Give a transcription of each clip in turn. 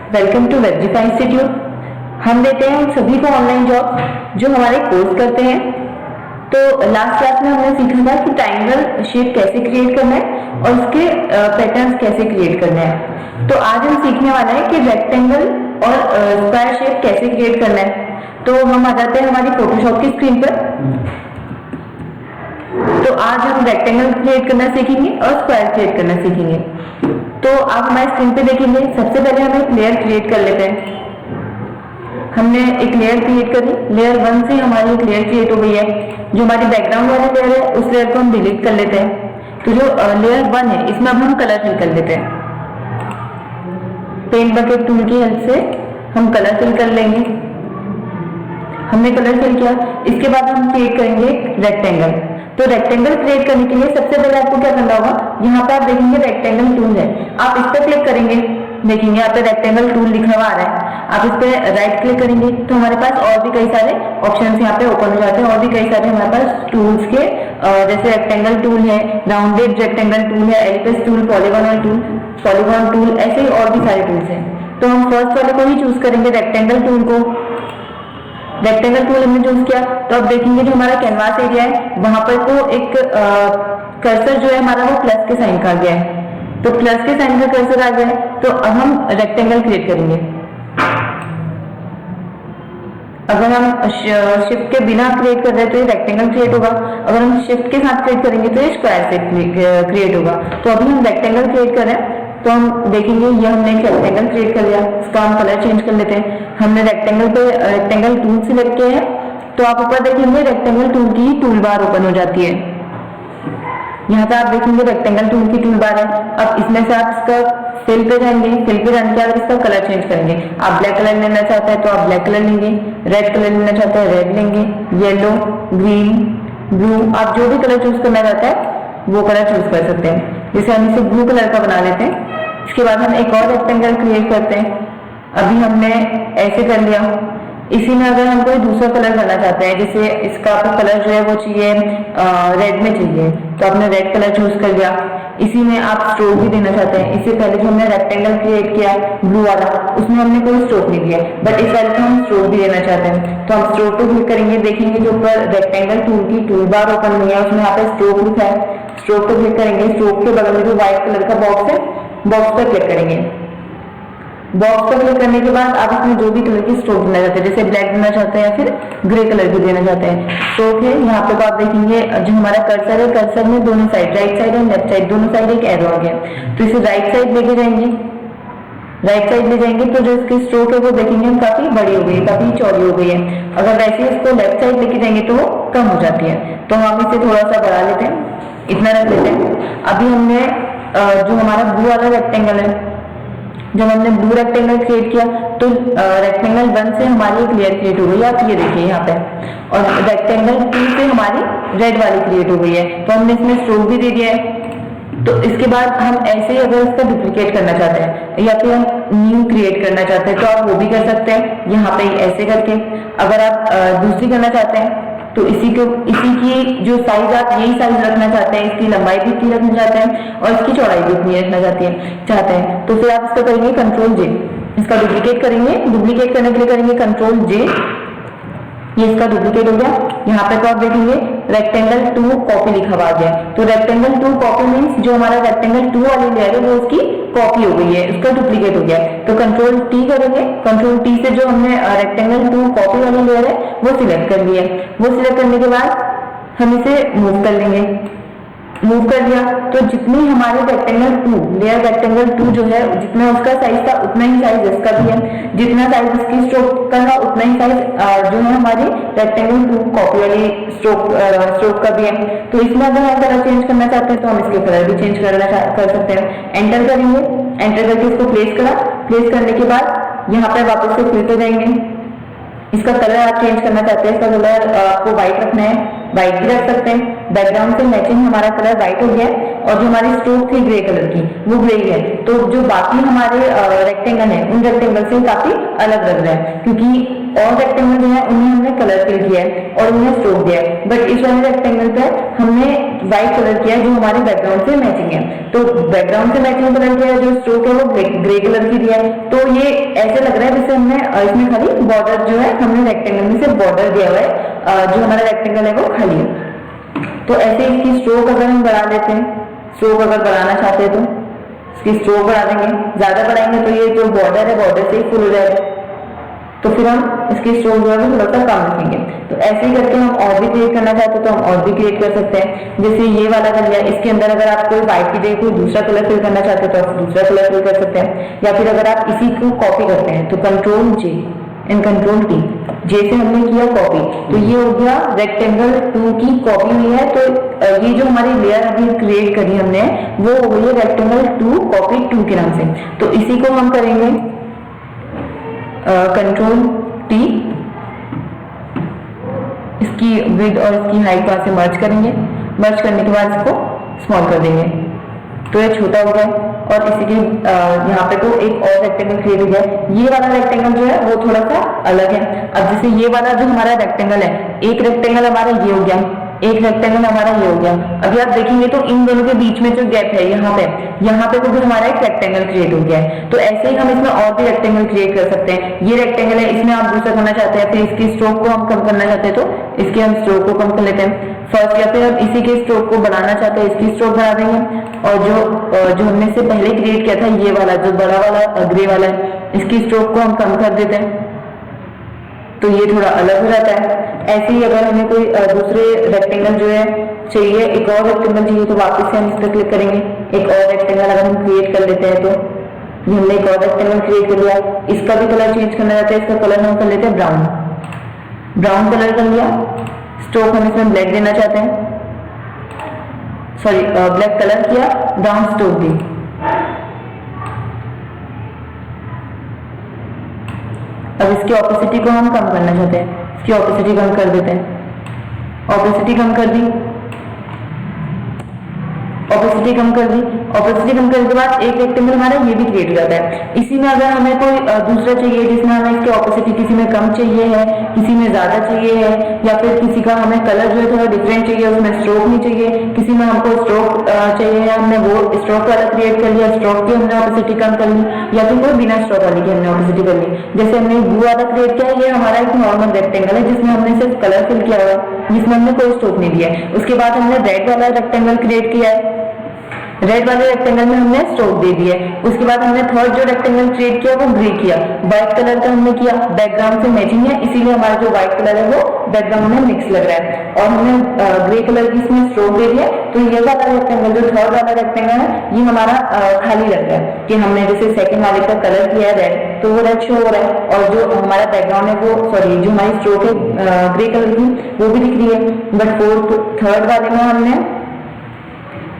Welcome to वेबजीफाई institute. हम देते हैं उन सभी को ऑनलाइन जॉब जो हमारे कोर्स करते हैं। तो लास्ट क्लास में हमने सीखा था कि ट्रायंगल शेप कैसे क्रिएट करना है और उसके पैटर्न्स कैसे क्रिएट करना है। तो आज हम सीखने वाले हैं कि रेक्टेंगल और स्क्वायर शेप कैसे क्रिएट करना है। तो हम आ जाते हैं हमारी फोटोशॉप की स्क्रीन पर। तो आज हम रेक्टेंगल क्रिएट करना सीखेंगे और स्क्वायर क्रिएट करना सीखेंगे। तो आप हमारे स्क्रीन पे देखेंगे, सबसे पहले हम एक लेयर क्रिएट कर लेते हैं। हमने एक लेयर क्रिएट करी, लेयर 1 से हमारी एक लेयर क्रिएट हो गई है। जो हमारी बैकग्राउंड वाली लेयर है उस लेयर को हम डिलीट कर लेते हैं। तो जो लेयर 1 है इसमें अब हम कलर फिल कर लेते हैं। पेंट बकेट टूल की हेल्प से हम कलर फिल कर लेंगे। हमने कलर फिल किया, इसके बाद हम क्रिएट करेंगे रेक्टेंगल। तो रेक्टेंगल क्रिएट करने के लिए सबसे पहले आपको क्या करना होगा, यहाँ पे आप देखेंगे रेक्टेंगल टूल है, आप इस पर क्लिक करेंगे। देखेंगे यहाँ पे रेक्टेंगल टूल लिखा हुआ आ रहा है, आप इस पे राइट क्लिक करेंगे तो हमारे पास और भी कई सारे ऑप्शंस यहाँ पे ओपन हो जाते हैं। और भी कई सारे हमारे पास टूल्स के जैसे रेक्टेंगल टूल है, राउंडेड रेक्टेंगल टूल है, एलिप्स टूल, पॉलीगॉन टूल, ऐसे ही और भी सारे टूल्स हैं। तो हम फर्स्ट वाले को ही चूज करेंगे, रेक्टेंगल टूल को। रेक्टेंगल टूल हमने चूज किया तो अब देखेंगे जो हमारा कैनवास एरिया है वहां पर तो एक कर्सर जो है हमारा वो प्लस के साइन का आ गया है। तो प्लस के साइन का कर्सर आ गया है, तो अब हम रेक्टेंगल क्रिएट करेंगे। अगर हम शिफ्ट के बिना क्रिएट कर रहे हैं तो ये रेक्टेंगल क्रिएट होगा, अगर हम शिफ्ट के साथ क्रिएट करेंगे तो ये स्क्वायर से क्रिएट होगा। तो अभी हम रेक्टेंगल क्रिएट कर रहे हैं तो हम देखेंगे ये हमने एक रेक्टेंगल क्रिएट कर लिया। इसका हम कलर चेंज कर लेते हैं। हमने रेक्टेंगल पे रेक्टेंगल टूल सिलेक्ट किया है, तो आप ऊपर देखेंगे रेक्टेंगल टूल की टूल बार ओपन हो जाती है। यहाँ पे आप देखेंगे रेक्टेंगल टूल की टूल बार है। अब इसमें से आप इसका फिल पे जाएंगे, फिल पे जाने के बाद इसका कलर चेंज करेंगे। आप ब्लैक कलर लेना चाहते हैं तो आप ब्लैक कलर लेंगे, रेड कलर लेना चाहते हैं रेड लेंगे, येलो, ग्रीन, ब्लू, आप जो भी कलर चूज करना चाहते हैं वो कलर चूज कर सकते हैं। जैसे हम इसे ब्लू कलर का बना लेते हैं। इसके बाद हम एक और रेक्टेंगल क्रिएट करते हैं। अभी हमने ऐसे कर लिया। इसी में अगर हम कोई दूसरा कलर करना चाहते हैं, जैसे इसका आपको कलर जो है वो चाहिए रेड में चाहिए, तो आपने रेड कलर चूज कर लिया। इसी में आप स्ट्रोक भी देना चाहते हैं। इससे पहले जो हमने रेक्टेंगल क्रिएट किया ब्लू वाला उसमें हमने कोई स्ट्रोक नहीं दिया, बट इस वाले को हम स्ट्रोक भी देना चाहते हैं। तो हम स्ट्रोक को क्लिक करेंगे, देखेंगे जो ऊपर रेक्टेंगल टूल की टूल बार ओपन हुई है उसमें यहाँ पे स्ट्रोक लिखा है। स्ट्रोक को क्लिक करेंगे, स्ट्रोक के बगल में जो व्हाइट कलर का बॉक्स है बॉक्स पर क्लिक करेंगे। बॉक्स पर क्लिक करने के बाद आप इसमें जो भी कलर की स्ट्रोक देना चाहते हैं, जैसे ब्लैक देना चाहते हैं या फिर ग्रे कलर भी देना चाहते हैं, स्ट्रोक है। यहाँ पे तो आप देखेंगे जो हमारा कर्सर है, कर्सर में दोनों साइड, राइट साइड और लेफ्ट साइड दोनों साइड एक एरो आ गया। तो इसे राइट साइड लेके जाएंगे, राइट साइड ले जाएंगे तो जो इसकी स्ट्रोक है वो देखेंगे हम काफी बड़ी हो गई है, काफी चौड़ी हो गई है। अगर वैसे इसको लेफ्ट साइड लेके जाएंगे तो वो कम हो जाती है। तो हम इसे थोड़ा सा बढ़ा लेते हैं, इतना रख लेते हैं। अभी हमने जो हमारा ब्लू वाला रेक्टेंगल है, जब हमने ब्लू रेक्टेंगल क्रिएट किया तो रेक्टेंगल 1 से हमारी एक लेयर क्रिएट हो गई है, आप ये देखिए यहाँ पे। और रेक्टेंगल 2 से हमारी रेड वाली क्रिएट हो गई है, तो हमने इसमें स्ट्रोक भी दे दिया है। तो इसके बाद हम ऐसे ही अगर इसका डुप्लीकेट करना चाहते हैं या फिर हम न्यू क्रिएट करना चाहते हैं तो आप वो भी कर सकते हैं यहाँ पे ऐसे करके। अगर आप दूसरी करना चाहते हैं तो इसी की जो साइज आप यही साइज रखना चाहते हैं, इसकी लंबाई भी इतनी रखना चाहते हैं और इसकी चौड़ाई भी इतनी रखना चाहते हैं तो फिर आप इसका करेंगे कंट्रोल जे, इसका डुप्लीकेट करेंगे। डुप्लीकेट करने के लिए करेंगे कंट्रोल जे, ये इसका डुप्लीकेट हो गया। यहाँ पे तो आप देखेंगे रेक्टेंगल 2 कॉपी लिखा हुआ गया। तो रेक्टेंगल 2 कॉपी मीन्स जो हमारा रेक्टेंगल 2 वाली लेयर है वो उसकी कॉपी हो गई है, उसका डुप्लीकेट हो गया। तो कंट्रोल टी करेंगे, कंट्रोल टी से जो हमने रेक्टेंगल 2 कॉपी वाली लेयर है वो सिलेक्ट कर लिया। वो सिलेक्ट करने के बाद हम इसे मूव कर लेंगे। मूव कर दिया तो जितनी हमारे रेक्टेंगल 2 लेयर रेक्टेंगल 2 जो है जितना उसका साइज था उतना ही साइज इसका भी है, जितना साइज इसकी स्ट्रोक का था उतना ही साइज जो है हमारी रेक्टेंगल 2 कॉपी वाली स्ट्रोक का भी है। तो इसमें अगर हम कलर चेंज करना चाहते हैं तो हम इसके कलर भी चेंज कर सकते हैं। एंटर करेंगे, एंटर करके इसको प्लेस करने के बाद यहाँ पे वापस से फिल पे जाएंगे। इसका कलर आप चेंज करना चाहते हैं, इसका कलर आपको व्हाइट रखना है, व्हाइट भी रख सकते हैं। बैकग्राउंड से मैचिंग हमारा कलर व्हाइट हो गया और जो हमारी स्ट्रोक थी ग्रे कलर की वो ग्रे है। तो जो बाकी हमारे रेक्टेंगल है उन रेक्टेंगल से काफी अलग लग रहा है, क्योंकि और रेक्टेंगल जो है उन्हें हमने कलर फिल किया है और उन्हें स्ट्रोक दिया है, बट इस वाले रेक्टेंगल पे हमने व्हाइट कलर किया है जो हमारे बैकग्राउंड से मैचिंग है। तो बैकग्राउंड से मैचिंग कलर किया है, जो स्ट्रोक है वो ग्रे कलर की दिया है। तो ये ऐसे लग रहा है जैसे हमने इसमें खाली बॉर्डर जो है हमने रेक्टेंगल में से बॉर्डर दिया हुआ है, जो हमारा रेक्टेंगल है वो खाली है। तो ऐसे इसकी स्ट्रोक अगर हम बढ़ा देते हैं, स्ट्रोक अगर बढ़ाना चाहते हैं तो इसकी स्ट्रोक बढ़ा देंगे, ज्यादा बढ़ाएंगे तो ये जो बॉर्डर है बॉर्डर से ही फुल हो जाएगा, तो फिर हम इसकी स्ट्रोक जो है थोड़ा सा कम रखेंगे। तो ऐसे ही करके हम और भी क्रिएट करना चाहते हैं तो हम और भी क्रिएट कर सकते हैं। जैसे ये वाला कर लिया, इसके अंदर अगर आप कोई व्हाइट की जगह कोई दूसरा कलर फिल करना चाहते हैं तो आप दूसरा कलर फिल कर सकते हैं, या फिर अगर आप इसी को कॉपी करते हैं तो control J and control T, जैसे हमने किया कॉपी, तो ये हो गया रेक्टेंगल 2 की कॉपी हुई है। तो ये जो हमारी लेयर अभी क्रिएट करी हमने वो हो गई है रेक्टेंगल 2 कॉपी 2 के नाम से। तो इसी को हम करेंगे कंट्रोल T, इसकी विड्थ और इसकी हाइट को से मर्ज करेंगे, मर्ज करने के बाद इसको स्मॉल कर देंगे तो ये छोटा हो गया। और इसी के यहाँ पे तो एक और रेक्टेंगल क्रिएट हो गया। ये वाला रेक्टेंगल जो है वो थोड़ा सा अलग है। अब जैसे ये वाला जो हमारा रेक्टेंगल है, एक रेक्टेंगल हमारा ये हो गया, एक रेक्टेंगल हमारा ये हो गया। अभी आप देखेंगे तो इन दोनों के बीच में जो गैप है यहाँ पे तो भी हमारा एक रेक्टेंगल क्रिएट हो गया है। तो ऐसे ही हम इसमें और भी रेक्टेंगल क्रिएट कर सकते हैं। ये रेक्टेंगल है, इसमें आप दूसरा करना चाहते हैं, फिर इसकी स्ट्रोक को हम कम करना चाहते हैं तो इसके हम स्ट्रोक को कम कर लेते हैं फर्स्ट, या फिर हम इसी के स्ट्रोक को बढ़ाना चाहते हैं इसकी स्ट्रोक बढ़ा देंगे। और जो हमने से पहले क्रिएट किया था ये वाला जो बड़ा वाला ग्रे वाला है, इसकी स्ट्रोक को हम कम कर देते हैं तो ये थोड़ा अलग हो जाता है। ऐसे ही अगर हमें कोई दूसरे रेक्टेंगल जो है चाहिए, एक और रेक्टेंगल चाहिए, तो वापस से हम इस पर क्लिक करेंगे, एक और रेक्टेंगल अगर हम क्रिएट कर लेते हैं तो हमने एक और रेक्टेंगल क्रिएट कर लिया। इसका भी कलर चेंज करना रहता है, इसका कलर हम कर लेते हैं ब्राउन, ब्राउन कलर कर लिया। स्ट्रोक हम इसमें ब्लैक देना चाहते हैं, सॉरी ब्लैक कलर किया, ब्राउन स्ट्रोक दी। अब इसकी ऑपेसिटी को हम कम करना चाहते हैं, इसकी ऑपेसिटी कम कर देते हैं, ऑपेसिटी कम कर दी, ऑपेसिटी कम कर दी। ऑपेसिटी कम करने के बाद एक रेक्टेंगल हमारा ये भी क्रिएट हो जाता है। इसी में अगर हमें कोई दूसरा चाहिए जिसमें हमें इसकी ऑपेसिटी किसी में कम चाहिए है, किसी में ज्यादा चाहिए है, या फिर किसी का हमें कलर जो है थोड़ा डिफरेंट चाहिए, उसमें स्ट्रोक नहीं चाहिए, किसी में हमको स्ट्रोक चाहिए है, हमने वो स्ट्रोक वाला क्रिएट कर लिया, स्ट्रोक की हमने ऑपेसिटी कम कर ली, या फिर कोई बिना स्ट्रोक वाली की हमने ऑपेसिटी कर ली। जैसे हमने ब्लू वाला क्रिएट किया, ये हमारा एक नॉर्मल रेक्टेंगल है जिसमें हमने सिर्फ कलर फिल किया हुआ है, जिसमें हमने कोई स्ट्रोक नहीं दिया है। उसके बाद हमने रेड वाला रेक्टेंगल क्रिएट किया है, रेड वाले रेक्टेंगल में हमने स्ट्रोक दे दिया है। उसके बाद हमने थर्ड जो रेक्टेंगल क्रिएट किया वो ग्रे किया, व्हाइट कलर का हमने किया, बैकग्राउंड से मैचिंग है इसीलिए हमारा जो व्हाइट कलर है वो बैकग्राउंड में मिक्स लग रहा है, और हमने ग्रे कलर की इसमें स्ट्रोक दे दिया। तो ये वाला रेक्टेंगल जो थर्ड वाला रेक्टेंगल है ये हमारा खाली लग रहा है कि हमने जैसे सेकंड वाले का कलर किया है रेड, तो वो रेड शो हो रहा है, और जो हमारा बैकग्राउंड है वो सॉरी जो हमारी स्ट्रोक है ग्रे कलर की वो भी दिख रही है। बट थर्ड वाले में हमने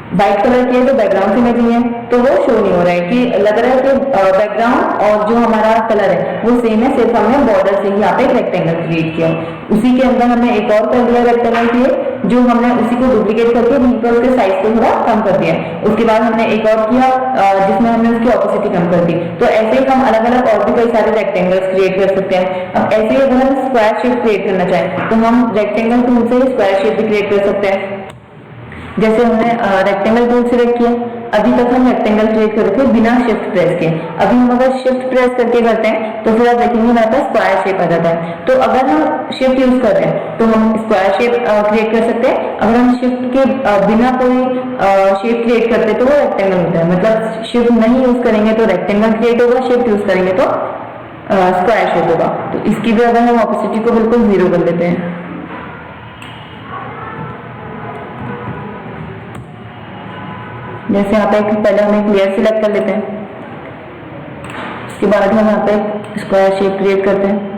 व्हाइट कलर किया तो बैकग्राउंड से मैचिंग है, तो वो शो नहीं हो रहा है कि लग रहा है कि बैकग्राउंड और जो हमारा कलर है वो सेम है, सिर्फ हमने बॉर्डर से ही यहाँ पे एक रेक्टेंगल क्रिएट किया। उसी के अंदर हमने एक और कर दिया रेक्टेंगल क्रिएट, जो हमने उसी को डुप्लीकेट करके वहीं पर उसके साइज को थोड़ा कम कर दिया। उसके बाद हमने एक और किया जिसमें हमने उसकी ऑपोसिटी कम कर दी। तो ऐसे ही हम अलग अलग और भी कई सारे रेक्टेंगल्स क्रिएट कर सकते हैं। अब ऐसे ही अगर हम स्क्वायर शेप क्रिएट करना चाहें तो हम रेक्टेंगल टूल से स्क्वायर शेप भी क्रिएट कर सकते हैं। जैसे हमने रेक्टेंगल टूल सिलेक्ट किया, अभी तक हम रेक्टेंगल क्रिएट करके बिना शिफ्ट प्रेस के, अभी हम अगर शिफ्ट प्रेस करके करते हैं तो फिर आप देखेंगे हमारे पास स्क्वायर शेप आ जाता है। तो अगर हम शिफ्ट यूज कर रहे हैं तो हम स्क्वायर शेप क्रिएट कर सकते हैं। अगर हम शिफ्ट के बिना कोई शेप क्रिएट करते तो वो रेक्टेंगल होता है, मतलब शिफ्ट नहीं यूज करेंगे तो रेक्टेंगल क्रिएट होगा, शिफ्ट यूज करेंगे तो स्क्वायर शेप होगा। तो इसकी भी अगर हम ऑपोसिटी को बिल्कुल 0 कर लेते हैं, जैसे यहाँ पे पहले हम एक लेयर सिलेक्ट कर लेते हैं, उसके बाद हम यहाँ पे स्क्वायर शेप क्रिएट करते हैं।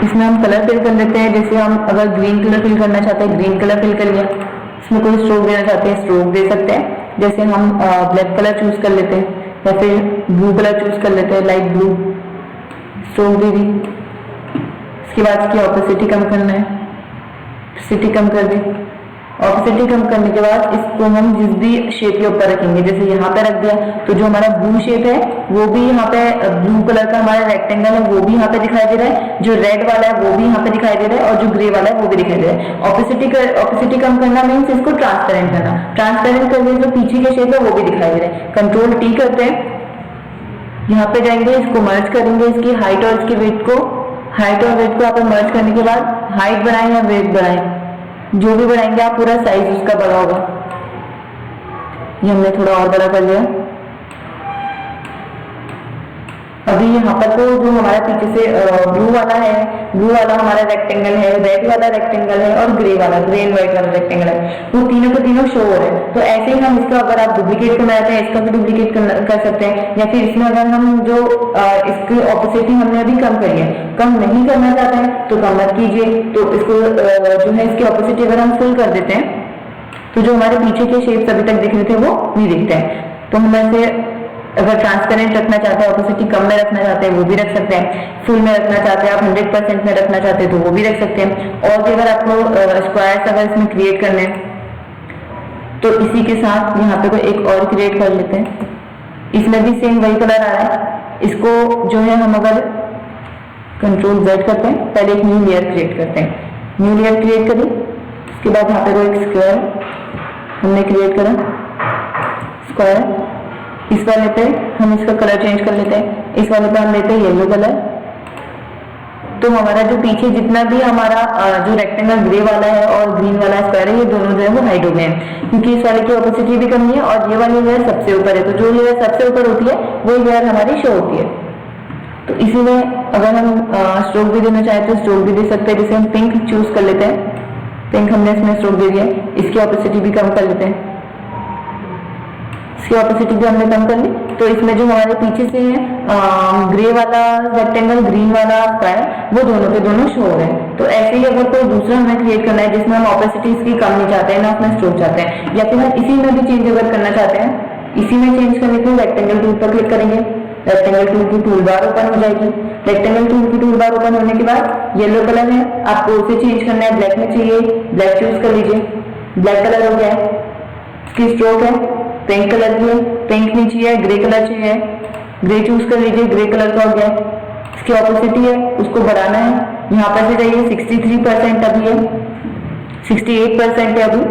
इसमें हम कलर फिल कर लेते हैं, जैसे हम अगर ग्रीन कलर फिल करना चाहते हैं ग्रीन कलर फिल कर लिया, इसमें कोई स्ट्रोक देना चाहते हैं स्ट्रोक दे सकते हैं। जैसे हम ब्लैक कलर चूज कर लेते हैं या फिर ब्लू कलर चूज कर लेते हैं, लाइट ब्लू, स्ट्रोक दे दी। इसके बाद इसकी ऑपोसिटी कम करना है, ऑपोसिटी कम कर दी, ऑपोसिटी ऑपेसिटी कम करने के बाद इसको हम जिस भी शेप के ऊपर रखेंगे, जैसे यहाँ पे रख दिया तो जो हमारा ब्लू शेप है वो भी यहाँ पे, ब्लू कलर का हमारा रेक्टेंगल है वो भी यहाँ पे दिखाई दे रहा है, जो रेड वाला है वो भी यहाँ पे दिखाई दे रहा है, और जो ग्रे वाला है वो भी दिखाई दे रहा है। ऑपेसिटी कम करना मीन्स इसको ट्रांसपेरेंट करना, ट्रांसपेरेंट करके जो पीछे के शेप है वो भी दिखाई दे रहा है। कंट्रोल टी करते हैं, यहाँ पे जाएंगे, इसको मर्ज करेंगे, इसकी हाइट और इसकी वेट को, हाइट और वेट को यहाँ पे मर्ज करने के बाद हाइट बढ़ाएं या वेट बढ़ाएं, जो भी बढ़ाएंगे आप पूरा साइज उसका बड़ा होगा। ये हमने थोड़ा और बड़ा कर लिया। अभी यहाँ पर तो जो हमारा पीछे से ब्लू वाला है, ब्लू वाला हमारा रेक्टेंगल है, रेड वाला रेक्टेंगल है और ग्रे वाला, ग्रे एंड व्हाइट वाला रेक्टेंगल है, वो तीनों के तीनों शो हो रहे हैं। तो ऐसे ही हम इसका अगर आप डुप्लीकेट करना चाहते हैं, इसका भी डुप्लीकेट कर सकते हैं, या फिर इसमें अगर हम जो इसकी ऑपोसिटी हमने अभी कम करी है, कम नहीं करना चाहते हैं तो कम मत कीजिए। तो इसको जो है इसकी ऑपोसिटी अगर हम फुल कर देते हैं तो जो हमारे पीछे के शेप्स अभी तक दिख रहे थे वो नहीं दिखते हैं। तो हम ऐसे अगर ट्रांसपेरेंट रखना चाहते हैं, ऑपोसिटी कम में रखना चाहते हैं वो भी रख सकते हैं, फुल में रखना चाहते हैं आप 100% में रखना चाहते हैं तो वो भी रख सकते हैं। और भी अगर आपको स्क्वायर्स अगर इसमें क्रिएट करने हैं तो इसी के साथ यहाँ पे कोई एक और क्रिएट कर लेते हैं। इसमें भी सेम वही कलर आ रहा है। इसको जो है हम अगर कंट्रोल Z करते हैं, पहले एक न्यू लेयर क्रिएट करते हैं, न्यू लेयर क्रिएट करी, उसके बाद यहाँ पे कोई एक स्क्वायर हमने क्रिएट करा, स्क्वायर, इस वाले पे हम इसका कलर चेंज कर लेते हैं, इस वाले पे हम लेते हैं येलो कलर। तो हमारा जो पीछे जितना भी हमारा जो रेक्टेंगल ग्रे वाला है और ग्रीन वाला स्क्वायर है, ये दोनों जो है वो हाइड हो गए हैं, क्योंकि इस वाले की ऑपोसिटी भी कम है और ये वाली लेयर सबसे ऊपर है। तो जो लेयर सबसे ऊपर होती है वो लेयर हमारी शो होती है। तो इसी में अगर हम स्ट्रोक भी देना चाहें तो स्ट्रोक भी दे सकते हैं। जैसे हम पिंक चूज कर लेते हैं, पिंक हमने इसमें स्ट्रोक दे दिया, इसकी ऑपोसिटी भी कम कर लेते हैं, इसकी ऑपोसिटी भी हमने कम कर ली। तो इसमें जो हमारे पीछे से है ग्रे वाला रेक्टेंगल, ग्रीन वाला स्क्वायर, वो दोनों के दोनों शो हो रहे हैं। तो ऐसे ही अगर कोई दूसरा हमें क्रिएट करना है जिसमें हम ऑपोसिटी इसकी कम नहीं चाहते हैं, ना उसमें स्ट्रोक चाहते हैं, या फिर हम इसी में भी चेंज अगर करना चाहते हैं, इसी में चेंज करने के लिए रेक्टेंगल टूल पर क्लिक करेंगे, रेक्टेंगल टूल की टूल बार ओपन हो जाएगी। रेक्टेंगल टूल की टूल बार ओपन होने के बाद येलो कलर है, आपको उसे चेंज करना है, ब्लैक में चाहिए, ब्लैक चूज कर लीजिए, ब्लैक कलर हो गया है। इसकी स्ट्रोक है पिंक कलर की है, पिंक नहीं चाहिए, ग्रे कलर चाहिए, ग्रे चूज कर लीजिए, ग्रे कलर का हो गया। इसकी ऑपोसिटी है, उसको बढ़ाना है, यहाँ पर से जाइए 63% अभी है, 68% है, अभी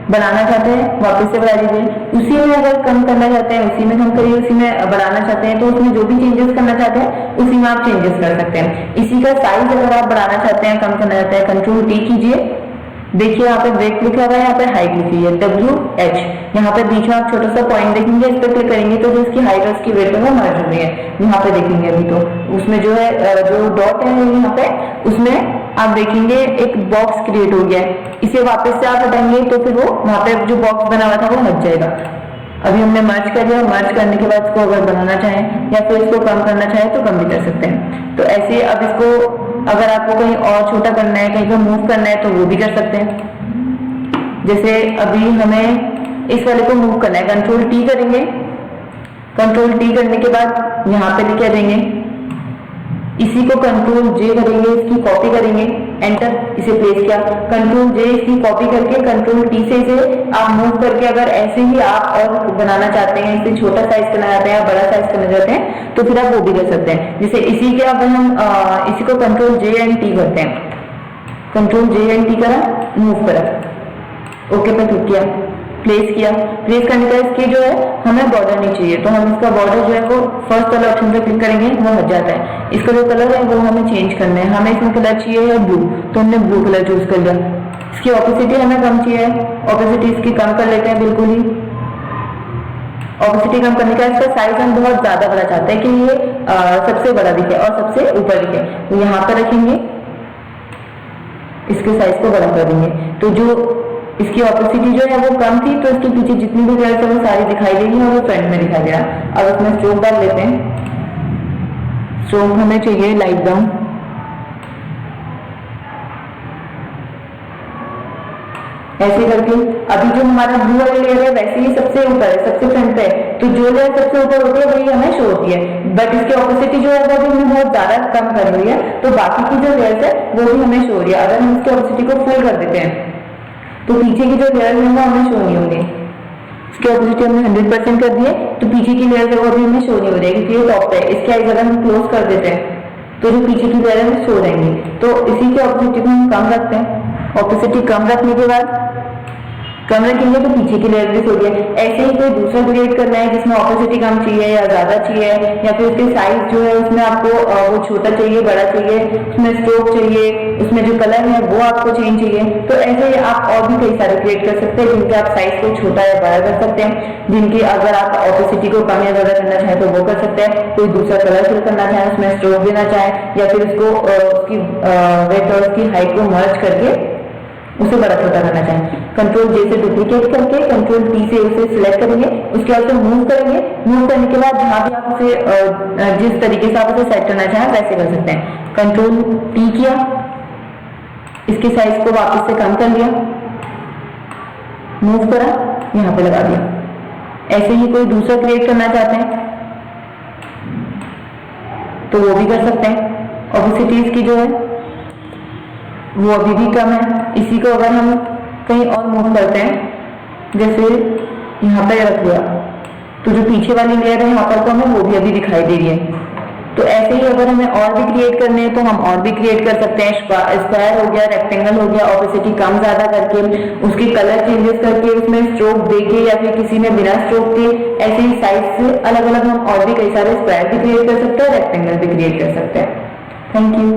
बढ़ाना चाहते हैं वापस से बढ़ा दीजिए। उसी में अगर कम करना चाहते हैं उसी में कम करिए, उसी में बढ़ाना चाहते हैं तो उसमें जो भी चेंजेस करना चाहते हैं उसी में आप चेंजेस कर सकते हैं। इसी का साइज अगर आप बढ़ाना चाहते हैं, कम करना चाहते हैं, कंट्रोल टी कीजिए, देखिए यहाँ पे ब्रेक लिखा हुआ है, यहाँ पे हाइट लिखी है WH, यहाँ पे बीच में आप छोटा सा पॉइंट देखेंगे, इस पर क्लिक करेंगे तो जो इसकी हाइट और इसकी वेट है वो मर्ज हो रही है। यहाँ पे देखेंगे अभी तो उसमें जो है जो डॉट है यहाँ पे, उसमें आप देखेंगे एक बॉक्स क्रिएट हो गया है। इसे वापस से आप हटाएंगे तो फिर वो वहाँ पे जो बॉक्स बना हुआ था वो हट जाएगा। अभी हमने मर्ज कर दिया, मर्ज करने के बाद इसको अगर बनाना चाहें या फिर इसको कम करना चाहें तो कम भी कर सकते हैं। तो ऐसे अब इसको अगर आपको कहीं और छोटा करना है, कहीं पर मूव करना है तो वो भी कर सकते हैं। जैसे अभी हमें इस वाले को मूव करना है, कंट्रोल टी करेंगे, कंट्रोल टी करने के बाद यहाँ पे लेके आ जाएंगे, इसी को कंट्रोल जे करेंगे, इसकी कॉपी करेंगे, एंटर, इसे प्लेस किया, कंट्रोल जे इसकी कॉपी करके कंट्रोल टी से इसे आप मूव करके अगर ऐसे ही आप और बनाना चाहते हैं, इसे छोटा साइज करना चाहते हैं या बड़ा साइज करना चाहते हैं तो फिर आप वो भी कर सकते हैं। जैसे इसी के अब हम इसी को कंट्रोल जे एंड टी करते हैं, कंट्रोल जे एंड टी करा, मूव करा, ओके पे क्लिक किया, प्लेस किया। प्लेस करने का इसकी जो है हमें बॉर्डर नहीं चाहिए तो हम इसका बॉर्डर जो है वो फर्स्ट वाला ऑप्शन पे क्लिक करेंगे, वो हट जाता है। इसका जो कलर है वो हमें चेंज करना है, हमें इसमें कलर चाहिए है ब्लू, तो हमने ब्लू कलर चूज कर लिया। इसकी ऑपोसिटी हमें कम चाहिए, ऑपोसिटी इसकी कम कर लेते हैं, बिल्कुल ही ऑपोसिटी कम करने का इसका साइज हम बहुत ज्यादा बड़ा चाहते हैं कि ये सबसे बड़ा दिखे और सबसे ऊपर दिखे, तो यहाँ पर रखेंगे, इसके साइज को बड़ा कर देंगे। तो जो इसकी ऑपोसिटी जो है वो कम थी तो इसके पीछे जितनी भी लेयर्स है वो सारी दिखाई देगी और वो फ्रंट में दिखाई दे रहा। अब इसमें स्ट्रोक डाल लेते हैं, स्ट्रोक हमें चाहिए लाइट ब्राउन, ऐसे करके अभी जो हमारा ब्लू वाली लेयर है वैसे ही सबसे ऊपर है, सबसे फ्रंट पे है, तो जो लेयर सबसे ऊपर होती है वही हमें शो होती है, बट इसकी ऑपोसिटी जो है वो भी हमें बहुत ज्यादा कम कर रही है तो बाकी की जो लेयर्स है वो भी हमें शो हो रही है। अगर हम इसकी ऑपोसिटी को फुल कर देते हैं तो पीछे की जो लेयर है वो हमें शो नहीं होंगे। इसके ऑपोजिट हमने 100% कर दिए, तो पीछे की लेयर है वो अभी हमें शो नहीं हो रही क्योंकि ये टॉप पे है। इसके आइज अगर हम क्लोज कर देते हैं तो जो पीछे की लेयर है वो शो रहेंगी। तो इसी के ऑपोसिटी को हम कम रखते हैं। ऑपोसिटी कम रखने के बाद कम रखेंगे तो पीछे की लेयर भी सो गई। ऐसे ही कोई दूसरा क्रिएट करना है जिसमें ऑपोसिटी कम चाहिए या ज्यादा चाहिए, या फिर उसके साइज जो है उसमें आपको वो छोटा चाहिए, बड़ा चाहिए, उसमें स्ट्रोक चाहिए, उसमें जो कलर है वो आपको चेंज चाहिए, तो ऐसे ही आप और भी कई सारे क्रिएट कर सकते हैं जिनके आप साइज को छोटा या बड़ा कर सकते हैं, जिनकी अगर आप ऑपोसिटी को कम या ज्यादा करना चाहें तो वो कर सकते हैं। कोई दूसरा कलर फिल करना चाहे, उसमें स्ट्रोक देना चाहे, या फिर उसको उसकी वेट और उसकी हाइट को मर्ज करके उसे बड़ा छोटा करना चाहें। कंट्रोल जे से डुप्लीकेट करके कंट्रोल टी से उसे सिलेक्ट करेंगे, उसके बाद से मूव करेंगे। मूव करने के बाद जहां भी आप उसे जिस तरीके से आप उसे सेट करना चाहें वैसे कर सकते हैं। कंट्रोल टी किया, इसके साइज को वापस से कम कर लिया, मूव करा, यहां पे लगा दिया। ऐसे ही कोई दूसरा क्रिएट करना चाहते हैं तो वो भी कर सकते हैं। ऑपोसिटीज की जो है वो अभी भी कम है। इसी को अगर हम कहीं और मूव करते हैं, जैसे यहाँ पे रख दिया, तो जो पीछे वाली लेयर है यहाँ पर तो हमें वो भी अभी दिखाई दे रही है। तो ऐसे ही अगर हमें और भी क्रिएट करने हैं तो हम और भी क्रिएट कर सकते हैं। स्क्वायर हो गया, रेक्टेंगल हो गया, ऑपोसिटी कम ज्यादा करके, उसके कलर चेंजेस करके, उसमें स्ट्रोक देके, या फिर किसी में बिना स्ट्रोक के, ऐसे ही साइज से अलग अलग हम और भी कई सारे स्क्वायर भी क्रिएट कर सकते हैं, रेक्टेंगल भी क्रिएट कर सकते हैं। Thank you.